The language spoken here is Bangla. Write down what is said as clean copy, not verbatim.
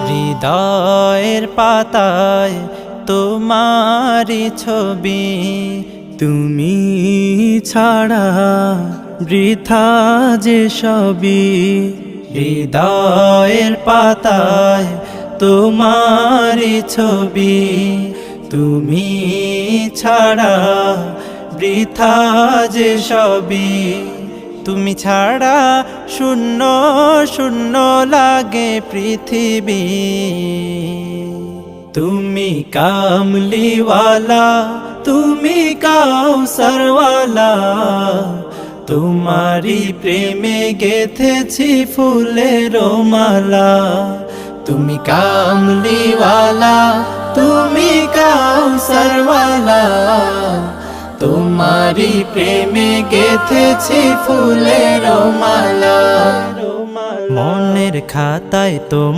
হৃদয়ের পাতায় তোমারি ছবি, তুমি ছাড়া বৃথা যে সবই। হৃদয়ের পাতায় তোমারি ছবি, তুমি ছাড়া বৃথা যে সবই। তুমি ছাড়া শূন্য শূন্য লাগে পৃথিবী। তুমি কামলিওয়ালা, তুমি কাউসারওয়ালা, তোমারি প্রেমে গেথেছি ফুলের মালা। তুমি কামলিওয়ালা, তুমি কাউসারওয়ালা, তোমারি প্রেমে গেথেছি ফুলের মালা। মনের খাতায় তোমার